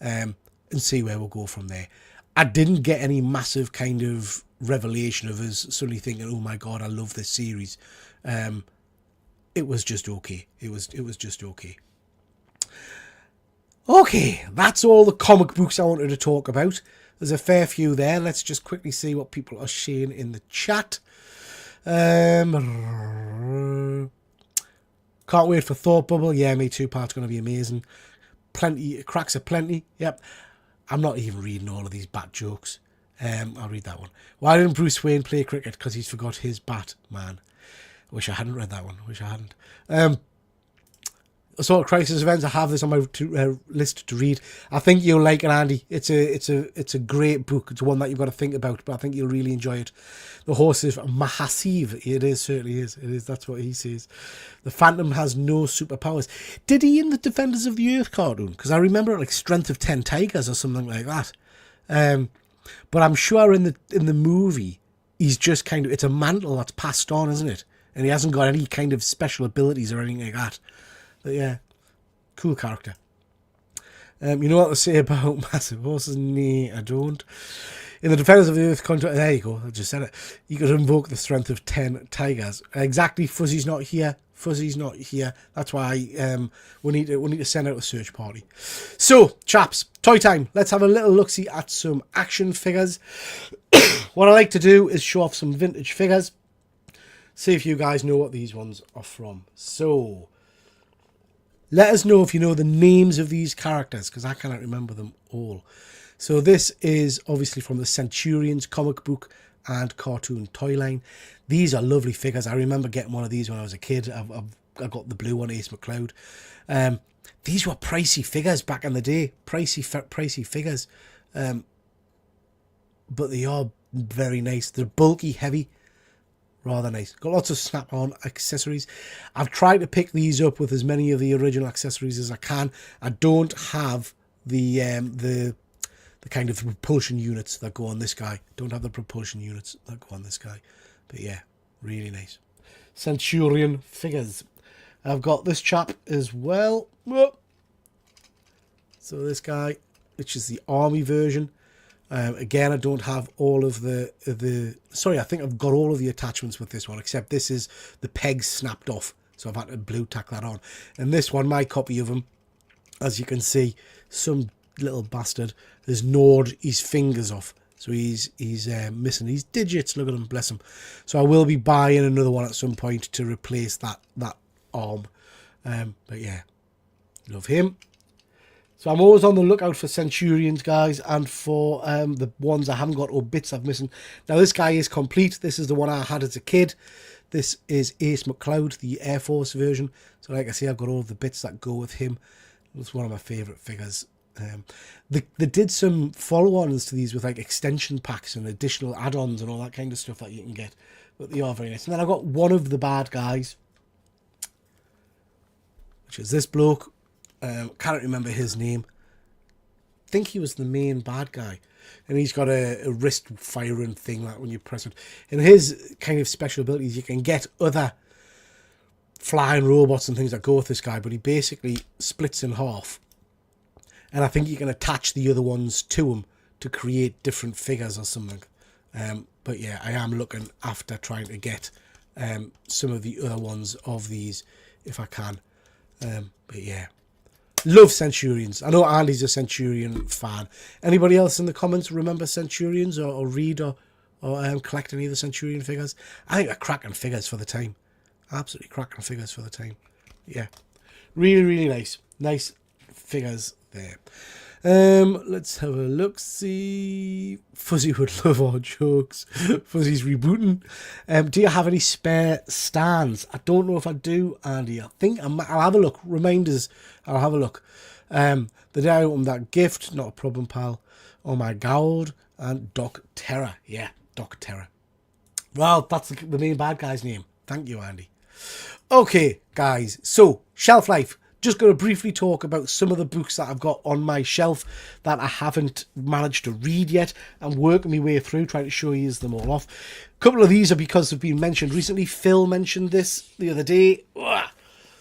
and see where we'll go from there. I didn't get any massive kind of revelation of us suddenly thinking, oh my god, I love this series. It was just okay. It was just okay. Okay, that's all the comic books I wanted to talk about. There's a fair few there. Let's just quickly see what people are sharing in the chat. Can't wait for Thought Bubble. Yeah, me too, part's going to be amazing. Plenty, cracks are plenty. Yep. I'm not even reading all of these bat jokes. I'll read that one. Why didn't Bruce Wayne play cricket? Because he's forgot his bat, man. Wish I hadn't read that one. Wish I hadn't. Assault Crisis Events. I have this on my list to read. I think you'll like it, Andy. It's a great book. It's one that you've got to think about, but I think you'll really enjoy it. The horse is massive. It is, certainly is. It is. That's what he says. The Phantom has no superpowers. Did he in the Defenders of the Earth cartoon? Because I remember it like Strength of 10 Tigers or something like that. But I'm sure in the movie, he's just kind of, it's a mantle that's passed on, isn't it? And he hasn't got any kind of special abilities or anything like that. But yeah, cool character. You know what to say about massive horses? Nah, I don't. In the Defenders of the Earth contract, there you go, I just said it. You could invoke the strength of 10 tigers. Exactly, Fuzzy's not here. Fuzzy's not here. That's why we need to send out a search party. So, chaps, toy time. Let's have a little look-see at some action figures. What I like to do is show off some vintage figures. See if you guys know what these ones are from. So, let us know if you know the names of these characters, because I cannot remember them all. So this is obviously from the Centurions comic book and cartoon toy line. These are lovely figures. I remember getting one of these when I was a kid. I got the blue one, Ace McCloud. These were pricey figures back in the day. Pricey figures. But they are very nice. They're bulky, heavy. Rather nice. Got lots of snap-on accessories. I've tried to pick these up with as many of the original accessories as I can. I don't have the kind of propulsion units that go on this guy. Don't have the propulsion units that go on this guy. But yeah, really nice. Centurion figures. I've got this chap as well. So this guy, which is the army version. Again, I don't have all of the... Sorry, I think I've got all of the attachments with this one, except this is the pegs snapped off. So I've had to blue tack that on. And this one, my copy of him, as you can see, some little bastard has gnawed his fingers off. So he's missing his digits. Look at him, bless him. So I will be buying another one at some point to replace that arm. But yeah, love him. So I'm always on the lookout for Centurions, guys, and for the ones I haven't got or bits I've missing. Now, this guy is complete. This is the one I had as a kid. This is Ace McCloud, the Air Force version. So like I say, I've got all the bits that go with him. It's one of my favourite figures. They did some follow-ons to these with like extension packs and additional add-ons and all that kind of stuff that you can get. But they are very nice. And then I've got one of the bad guys, which is this bloke. Can't remember his name. I think he was the main bad guy. And he's got a wrist firing thing like when you press it. And his kind of special abilities, you can get other flying robots and things that go with this guy, but he basically splits in half. And I think you can attach the other ones to him to create different figures or something. But yeah, I am looking after trying to get some of the other ones of these if I can. But yeah, love Centurions. I know Andy's a Centurion fan. Anybody else in the comments remember Centurions or read or collect any of the Centurion figures? I think they're cracking figures for the time. Absolutely cracking figures for the time. Yeah, really, really nice. Nice figures there. Let's have a look. See, Fuzzy would love our jokes. Fuzzy's rebooting. Do you have any spare stands? I don't know if I do, Andy. I think I'll have a look. Reminders, I'll have a look. The day I opened that gift, not a problem, pal. Oh my god. And Doc Terror. Yeah, Doc Terror. Well, that's the main bad guy's name. Thank you, Andy. Okay, guys. So, shelf life. Just going to briefly talk about some of the books that I've got on my shelf that I haven't managed to read yet. I'm working my way through, trying to show you them all off. A couple of these are because they've been mentioned recently. Phil mentioned this the other day. Ugh,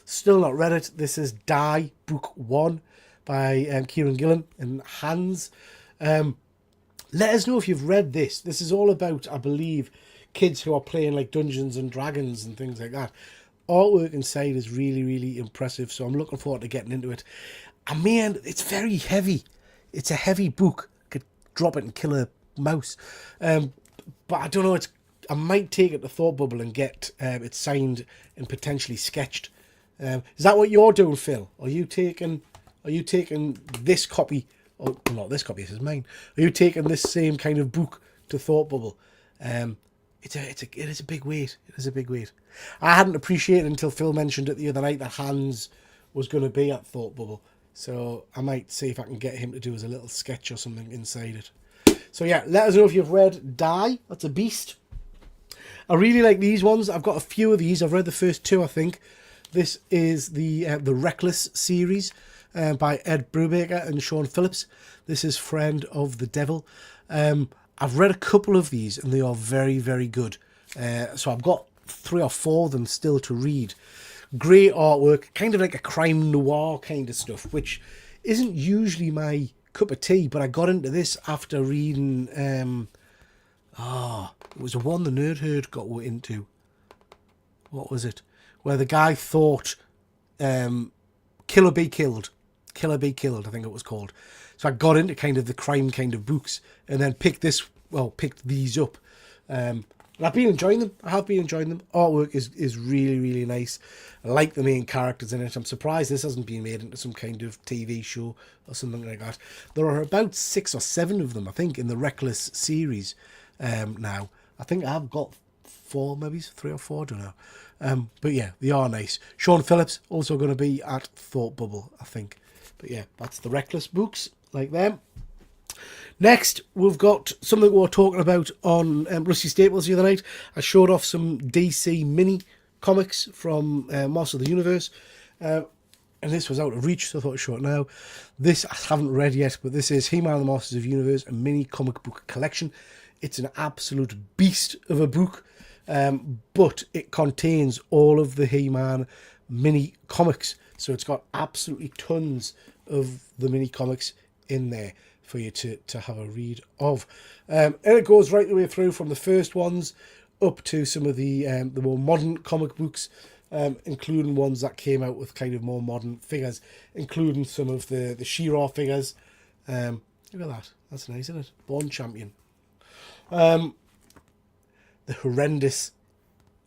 still not read it. This is Die, Book 1 by Kieran Gillen and Hans. Let us know if you've read this. This is all about, I believe, kids who are playing like Dungeons and Dragons and things like that. Artwork inside is really, really impressive, so I'm looking forward to getting into it. I mean, it's very heavy. It's a heavy book. Could drop it and kill a mouse. But I don't know. I might take it to Thought Bubble and get it signed and potentially sketched. Is that what you're doing, Phil? Are you taking this copy? Oh, not this copy. This is mine. Are you taking this same kind of book to Thought Bubble? It is a big weight. It is a big weight. I hadn't appreciated until Phil mentioned it the other night that Hans was going to be at Thought Bubble. So I might see if I can get him to do as a little sketch or something inside it. So yeah, let us know if you've read Die. That's a beast. I really like these ones. I've got a few of these. I've read the first two, I think. This is the Reckless series by Ed Brubaker and Sean Phillips. This is Friend of the Devil. I've read a couple of these and they are very, very good. So I've got 3 or 4 of them still to read. Great artwork, kind of like a crime noir kind of stuff, which isn't usually my cup of tea, but I got into this after reading, it was the one the Nerd Herd got into. What was it? Where the guy thought Killer Be Killed, I think it was called. So I got into kind of the crime kind of books, and then picked these up. And I've been enjoying them. I have been enjoying them. Artwork is really, really nice. I like the main characters in it. I'm surprised this hasn't been made into some kind of TV show or something like that. There are about 6 or 7 of them, I think, in the Reckless series now. I think I've got 4, maybe 3 or 4, I don't know. But yeah, they are nice. Sean Phillips also going to be at Thought Bubble, I think. But yeah, that's the Reckless books, like them. Next, we've got something we were talking about on Rusty Staples the other night. I showed off some DC mini comics from Master of the Universe. And this was out of reach, so I thought I'd show it now. This I haven't read yet, but this is He-Man and the Masters of the Universe, a mini comic book collection. It's an absolute beast of a book, but it contains all of the He-Man mini comics. So it's got absolutely tons of the mini comics in there for you to have a read of. And it goes right the way through from the first ones up to some of the more modern comic books, including ones that came out with kind of more modern figures, including some of the She-Ra figures. Look at that. That's nice, isn't it? Born Champion. The horrendous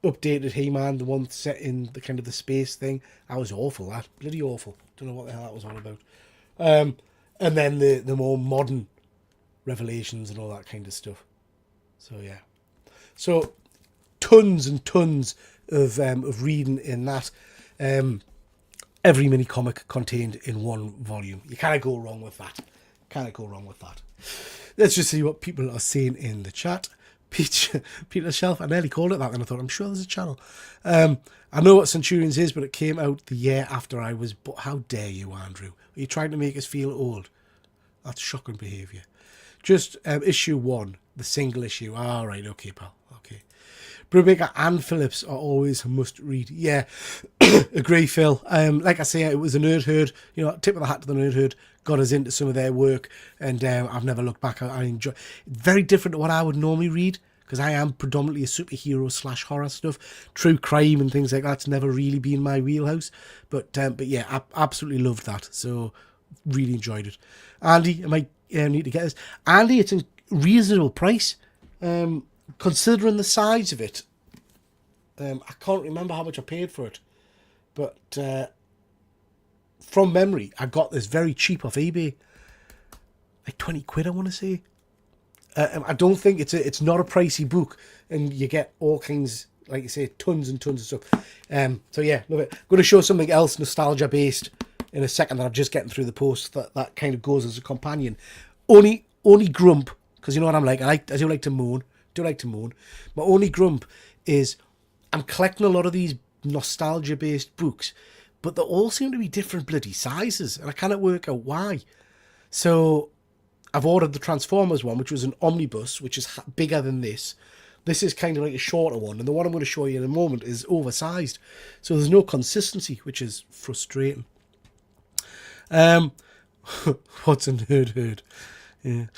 updated He-Man, the one set in the kind of the space thing. That was awful, that. Bloody awful. Don't know what the hell that was all about. And then the more modern Revelations and all that kind of stuff. So yeah. So tons and tons of reading in that. Every mini comic contained in one volume. You can't go wrong with that. Let's just see what people are saying in the chat. Peter's Shelf. I nearly called it that, and I thought, I'm sure there's a channel. I know what Centurions is, but it came out the year after I was. But how dare you, Andrew? Are you trying to make us feel old? That's shocking behaviour. Just issue 1, the single issue. All right, okay, pal. Okay. Brubaker and Phillips are always a must read. Yeah, agree, Phil. Like I say, it was a Nerd Herd. You know, tip of the hat to the Nerd Herd. Got us into some of their work, and I've never looked back. I enjoy. Very different to what I would normally read, because I am predominantly a superhero / horror stuff. True crime and things like that's never really been my wheelhouse. But yeah, I absolutely loved that. So really enjoyed it. Andy, I might need to get this. Andy, it's a reasonable price, considering the size of it. I can't remember how much I paid for it, but from memory, I got this very cheap off eBay, like 20 quid, I want to say. I don't think it's not a pricey book, and you get all kinds, like you say, tons and tons of stuff. So yeah, love it. I'm going to show something else nostalgia based in a second that I'm just getting through the post that kind of goes as a companion. Only grump, because you know what I'm like. I do like to moan. My only grump is I'm collecting a lot of these nostalgia based books, but they all seem to be different bloody sizes, and I cannot work out why. So I've ordered the Transformers one, which was an omnibus, which is bigger than this. This is kind of like a shorter one, and the one I'm going to show you in a moment is oversized. So there's no consistency, which is frustrating. What's a Nerd Herd? Yeah.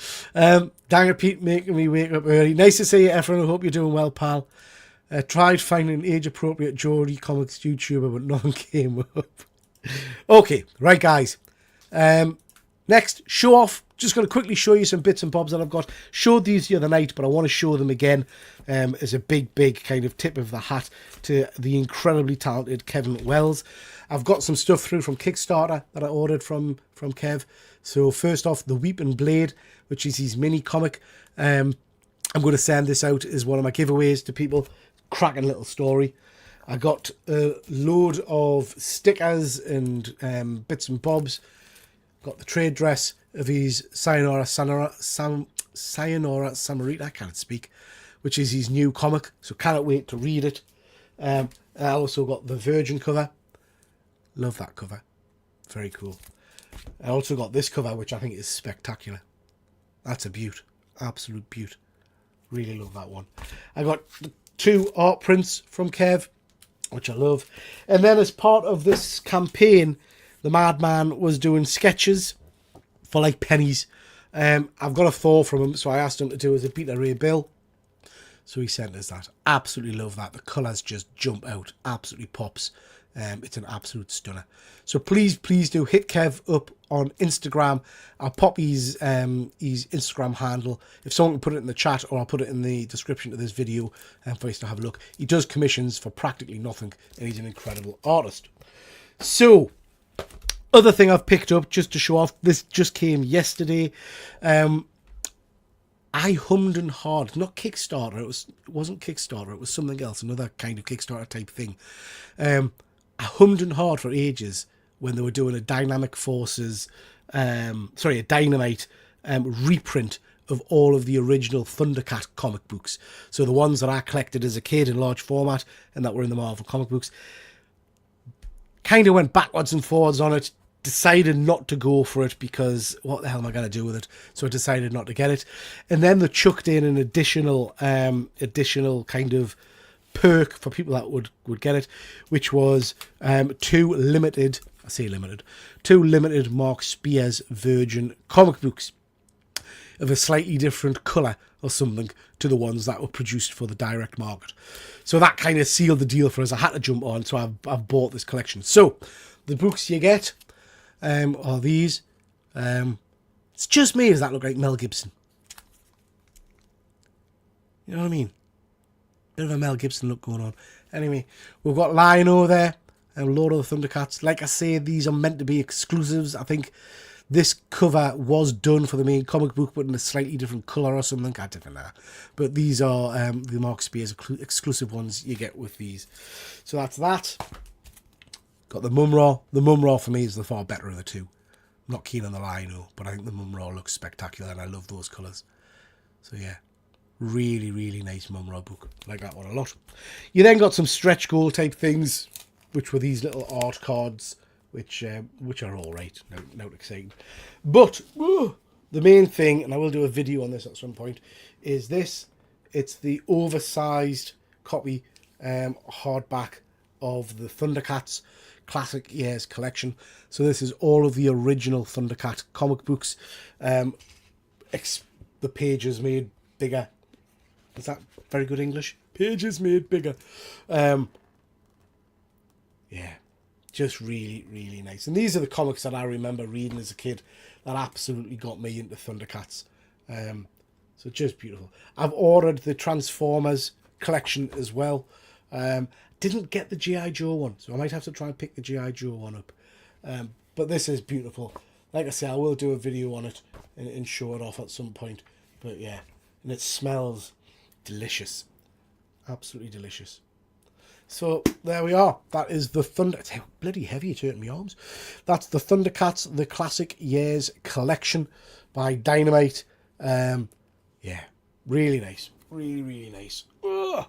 Dang it, Pete, making me wake up early. Nice to see you, Efren. I hope you're doing well, pal. Tried finding an age-appropriate Geordie Comics YouTuber, but nothing came up. Okay, right, guys. Next, show off. Just going to quickly show you some bits and bobs that I've got. Showed these the other night, but I want to show them again as a big kind of tip of the hat to the incredibly talented Kevin Wells. I've got some stuff through from Kickstarter that I ordered from Kev. So first off, The Weeping Blade, which is his mini comic. I'm going to send this out as one of my giveaways to people. Cracking little story. I got a load of stickers and bits and bobs. Got the trade dress of his Sayonara Samarita, I can't speak, which is his new comic, so cannot wait to read it. I also got the Virgin cover. Love that cover. Very cool. I also got this cover, which I think is spectacular. That's a beaut. Absolute beaut. Really love that one. I got 2 art prints from Kev. which I love. And then as part of this campaign, the Madman was doing sketches for like pennies. I've got a Thor from him, so I asked him to do as a Beta Ray Bill. So he sent us that. Absolutely love that. The colours just jump out. Absolutely pops. It's an absolute stunner. So please do hit Kev up on Instagram. I'll pop his Instagram handle. If someone can put it in the chat, or I'll put it in the description of this video for you to have a look. He does commissions for practically nothing, and he's an incredible artist. So, other thing I've picked up just to show off. This just came yesterday. I hummed and hawed, not Kickstarter. It wasn't Kickstarter. It was something else, another kind of Kickstarter type thing. I hummed and hawed for ages when they were doing a Dynamite reprint of all of the original Thundercat comic books. So the ones that I collected as a kid in large format and that were in the Marvel comic books. Kind of went backwards and forwards on it. Decided not to go for it because what the hell am I going to do with it? So I decided not to get it. And then they chucked in an additional kind of perk for people that would get it, which was two limited Mark Spears Virgin comic books of a slightly different colour or something to the ones that were produced for the direct market. So that kind of sealed the deal for us. I had to jump on, so I've bought this collection. So the books you get are these. It's just me. Does that look like Mel Gibson? You know what I mean? Bit of a Mel Gibson look going on. Anyway, we've got Lion-O there and Lord of the Thundercats. Like I say, these are meant to be exclusives. I think this cover was done for the main comic book, but in a slightly different colour or something. I don't know. But these are the Mark Spears exclusive ones you get with these. So that's that. Got the Mum-Ra. The Mum-Ra for me is the far better of the two. I'm not keen on the Lion-O, but I think the Mum-Ra looks spectacular and I love those colours. So yeah, really, really nice Mum-Ra book. Like that one a lot. You then got some stretch goal type things, which were these little art cards, which are all right. Not exciting. But the main thing, and I will do a video on this at some point, is this. It's the oversized copy hardback of the Thundercats Classic Years collection. So this is all of the original Thundercat comic books. The pages made bigger. Is that very good English? Pages made bigger. Yeah, just really, really nice. And these are the comics that I remember reading as a kid that absolutely got me into Thundercats. So just beautiful. I've ordered the Transformers collection as well. Didn't get the G.I. Joe one, so I might have to try and pick the G.I. Joe one up. But this is beautiful. Like I say, I will do a video on it and show it off at some point. But yeah, and it smells delicious. Absolutely delicious. So there we are. That is the Thunder... It's how bloody heavy it hurt my arms. That's the Thundercats, the Classic Years collection by Dynamite. Yeah, really nice. Really, really nice. Ugh.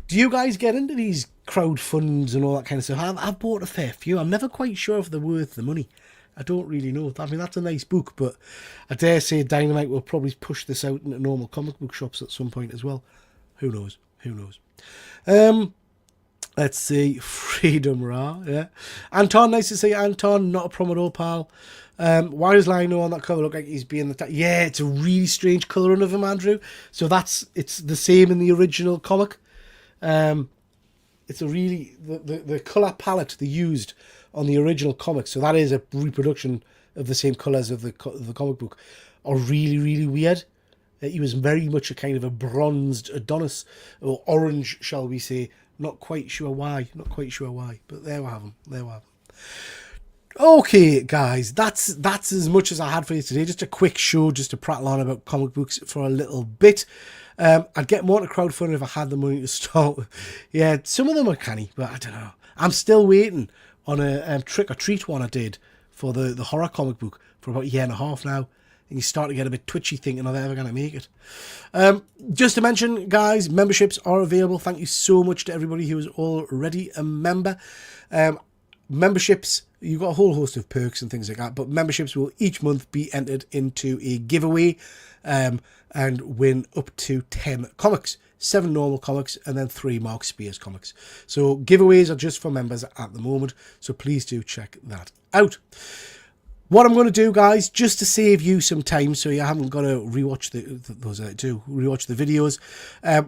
Do you guys get into these crowdfunds and all that kind of stuff? I've bought a fair few. I'm never quite sure if they're worth the money. I don't really know. I mean, that's a nice book, but I dare say Dynamite will probably push this out into normal comic book shops at some point as well. Who knows? Who knows? Let's see. Freedom Ra, yeah. Anton, nice to see you, Anton. Not a problem at all, pal. Why does Lion-O on that cover look like he's being the... Yeah, it's a really strange colouring of him, Andrew. So it's the same in the original comic. It's a really... The colour palette they used on the original comic, so that is a reproduction of the same colours of the comic book, are really, really weird. He was very much a kind of a bronzed Adonis, or orange, shall we say. Not quite sure why. But there we have him. Okay, guys, that's as much as I had for you today. Just a quick show, just to prattle on about comic books for a little bit. I'd get more to crowdfunding if I had the money to start with. Yeah, some of them are canny, but I don't know. I'm still waiting on a trick or treat one I did for the horror comic book for about a year and a half now. And you start to get a bit twitchy thinking, are they ever going to make it? Just to mention, guys, memberships are available. Thank you so much to everybody who is already a member. memberships, you've got a whole host of perks and things like that, but memberships will each month be entered into a giveaway and win up to 10 comics. 7 normal comics and then 3 Mark Spears comics. So giveaways are just for members at the moment, so please do check that out. What I'm going to do, guys, just to save you some time, so you haven't got to rewatch rewatch the videos.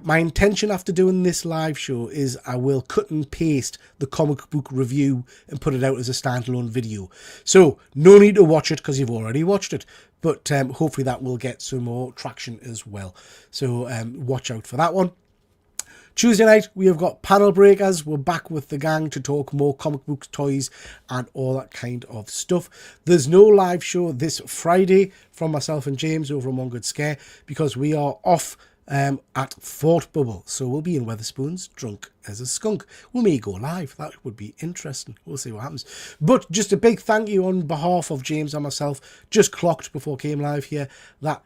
My intention after doing this live show is I will cut and paste the comic book review and put it out as a standalone video. So no need to watch it because you've already watched it, but hopefully that will get some more traction as well. So watch out for that one. Tuesday night, we have got Panel Breakers. We're back with the gang to talk more comic books, toys, and all that kind of stuff. There's no live show this Friday from myself and James over on One Good Scare because we are off at Fort Bubble. So we'll be in Wetherspoons, drunk as a skunk. We may go live. That would be interesting. We'll see what happens. But just a big thank you on behalf of James and myself. Just clocked before I came live here that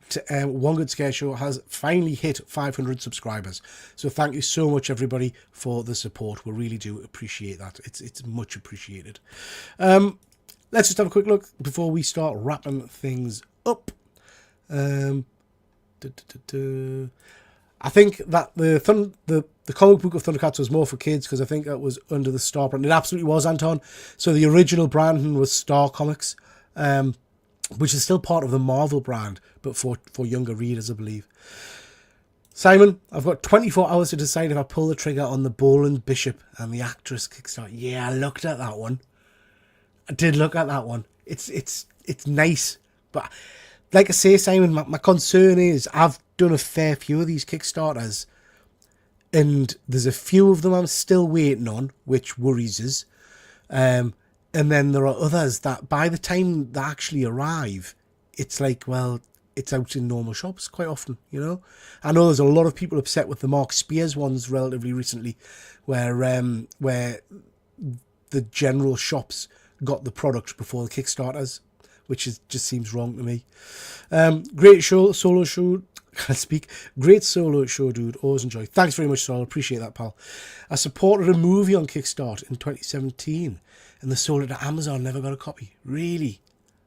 One Good Scare Show has finally hit 500 subscribers. So thank you so much, everybody, for the support. We really do appreciate that. It's much appreciated. Let's just have a quick look before we start wrapping things up. I think that the comic book of Thundercats was more for kids because I think that was under the Star brand. It absolutely was, Anton. So the original branding was Star Comics, which is still part of the Marvel brand, but for younger readers, I believe. Simon, I've got 24 hours to decide if I pull the trigger on the Boland Bishop and the actress Kickstarter. Yeah, I looked at that one. I did look at that one. It's nice, but like I say, Simon, my concern is I've done a fair few of these Kickstarters and there's a few of them I'm still waiting on, which worries us. And then there are others that by the time they actually arrive, it's like, well, it's out in normal shops quite often, you know. I know there's a lot of people upset with the Mark Spears ones relatively recently where the general shops got the product before the Kickstarters, which just seems wrong to me. Great show, solo show. Can't speak. Great solo show, dude. Always enjoy. Thanks very much, Sol. Appreciate that, pal. I supported a movie on Kickstarter in 2017, and they sold it to Amazon. Never got a copy. Really?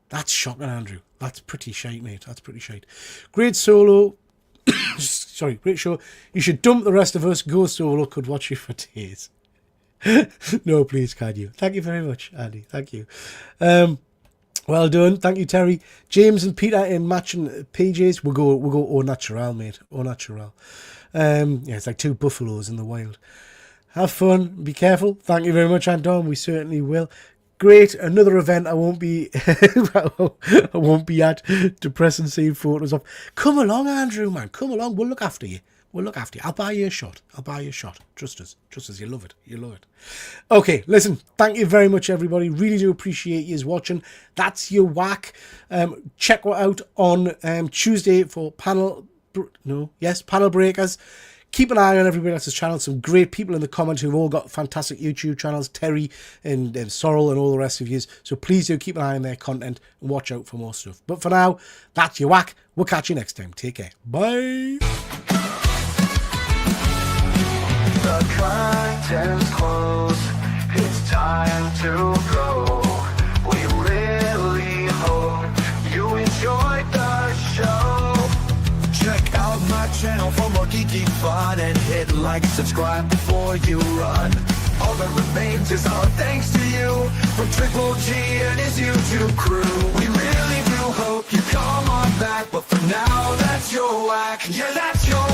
That's shocking, Andrew. That's pretty shite, mate. That's pretty shite. Great solo. Sorry, great show. You should dump the rest of us. Go solo. Could watch you for days. No, please, can you? Thank you very much, Andy. Thank you. Well done. Thank you, Terry. James and Peter in matching PJs. We'll go au natural, mate. Au natural. Yeah, it's like 2 buffaloes in the wild. Have fun. Be careful. Thank you very much, Anton. We certainly will. Great. Another event I won't be I won't be at. Depressing seeing photos of. Come along, Andrew, man. Come along. We'll look after you. We'll look after you. I'll buy you a shot. I'll buy you a shot. Trust us. Trust us. You love it. You love it. Okay, listen. Thank you very much, everybody. Really do appreciate you watching. That's your whack. Check it out on Tuesday for Panel Breakers. Keep an eye on everybody else's channel. Some great people in the comments who've all got fantastic YouTube channels. Terry and Sorrel and all the rest of you. So please do keep an eye on their content and watch out for more stuff. But for now, that's your whack. We'll catch you next time. Take care. Bye. The curtains close, it's time to go. We really hope you enjoyed the show. Check out my channel for more geeky fun and hit like and subscribe before you run. All that remains is our thanks to you from TripleG and his YouTube crew. We really do hope you come on back, but for now, that's your whack. Yeah, that's your